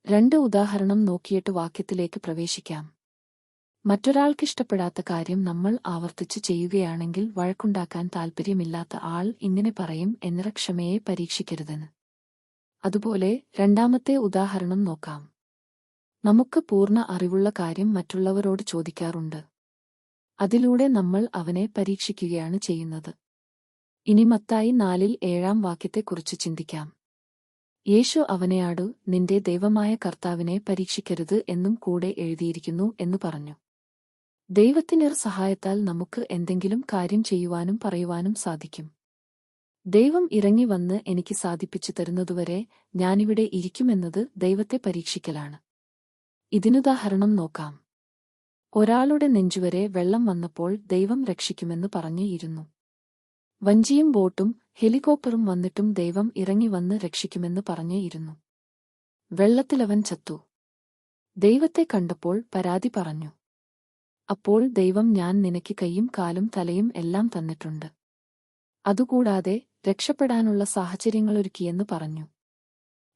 രണ്ട് ഉദാഹരണം നോക്കിയിട്ട് വാക്യത്തിലേക്ക് പ്രവേശിക്കാം. മറ്റൊരാൾക്കിഷ്ടപ്പെടാത്ത കാര്യം നമ്മൾ ആവർത്തിച്ചു ചെയ്യുകയാണെങ്കിൽ വഴക്കുണ്ടാക്കാൻ താൽപ്പര്യമില്ലാത്ത ആൾ ഇങ്ങനെ പറയും, എന്നറ ക്ഷമയെ പരീക്ഷിക്കരുതെന്ന്. അതുപോലെ രണ്ടാമത്തെ ഉദാഹരണം നോക്കാം. നമുക്ക് പൂർണ്ണ അറിവുള്ള കാര്യം മറ്റുള്ളവരോട് ചോദിക്കാറുണ്ട്. അതിലൂടെ നമ്മൾ അവനെ പരീക്ഷിക്കുകയാണ് ചെയ്യുന്നത്. ഇനി മത്തായി 4:7 വാക്യത്തെക്കുറിച്ച് ചിന്തിക്കാം. യേശു അവനെയാടു, നിന്റെ ദൈവമായ കർത്താവിനെ പരീക്ഷിക്കരുത് എന്നും കൂടെ എഴുതിയിരിക്കുന്നു എന്നു പറഞ്ഞു. ദൈവത്തിനർ സഹായത്താൽ നമുക്ക് എന്തെങ്കിലും കാര്യം ചെയ്യുവാനും പറയുവാനും സാധിക്കും. ദൈവം ഇറങ്ങി വന്ന് എനിക്ക് സാധിപ്പിച്ചു തരുന്നതുവരെ ഞാനിവിടെ ഇരിക്കുമെന്നത് ദൈവത്തെ പരീക്ഷിക്കലാണ്. ഇതിനുദാഹരണം നോക്കാം. ഒരാളുടെ നെഞ്ചുവരെ വെള്ളം വന്നപ്പോൾ ദൈവം രക്ഷിക്കുമെന്ന് പറഞ്ഞു ഇരുന്നു. വഞ്ചിയും ബോട്ടും ഹെലികോപ്റ്ററും വന്നിട്ടും ദൈവം ഇറങ്ങി വന്ന് രക്ഷിക്കുമെന്ന് പറഞ്ഞു ഇരുന്നു. വെള്ളത്തിലവൻ ചത്തു. ദൈവത്തെ കണ്ടപ്പോൾ പരാതി പറഞ്ഞു. അപ്പോൾ ദൈവം, ഞാൻ നിനക്ക് കൈയും കാലും തലയും എല്ലാം തന്നിട്ടുണ്ട്. അതുകൂടാതെ രക്ഷപ്പെടാനുള്ള സാഹചര്യങ്ങളൊരുക്കിയെന്ന് പറഞ്ഞു.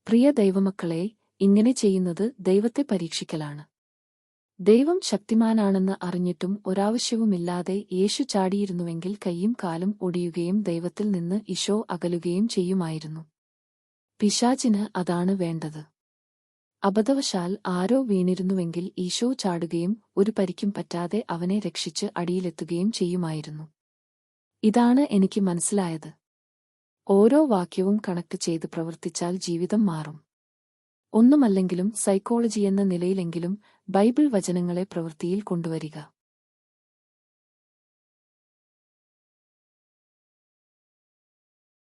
പ്രിയ ദൈവമക്കളെ, ഇങ്ങനെ ചെയ്യുന്നത് ദൈവത്തെ പരീക്ഷിക്കലാണ്. ദൈവം ശക്തിമാനാണെന്ന് അറിഞ്ഞിട്ടും ഒരാവശ്യവുമില്ലാതെ യേശു ചാടിയിരുന്നുവെങ്കിൽ കൈയും കാലും ഒടിയുകയും ദൈവത്തിൽ നിന്ന് ഈശോ അകലുകയും ചെയ്യുമായിരുന്നു. പിശാചിന് അതാണ് വേണ്ടത്. അബദ്ധവശാൽ ആരോ വീണിരുന്നുവെങ്കിൽ ഈശോ ചാടുകയും ഒരു പരിക്കും പറ്റാതെ അവനെ രക്ഷിച്ച് അടിയിലെത്തുകയും ചെയ്യുമായിരുന്നു. ഇതാണ് എനിക്ക് മനസ്സിലായത്. ഓരോ വാക്യവും കണക്ട് ചെയ്ത് പ്രവർത്തിച്ചാൽ ജീവിതം മാറും. ഒന്നുമല്ലെങ്കിലും സൈക്കോളജിയെന്ന നിലയിലെങ്കിലും ബൈബിൾ വചനങ്ങളെ പ്രവൃത്തിയിൽ കൊണ്ടുവരിക.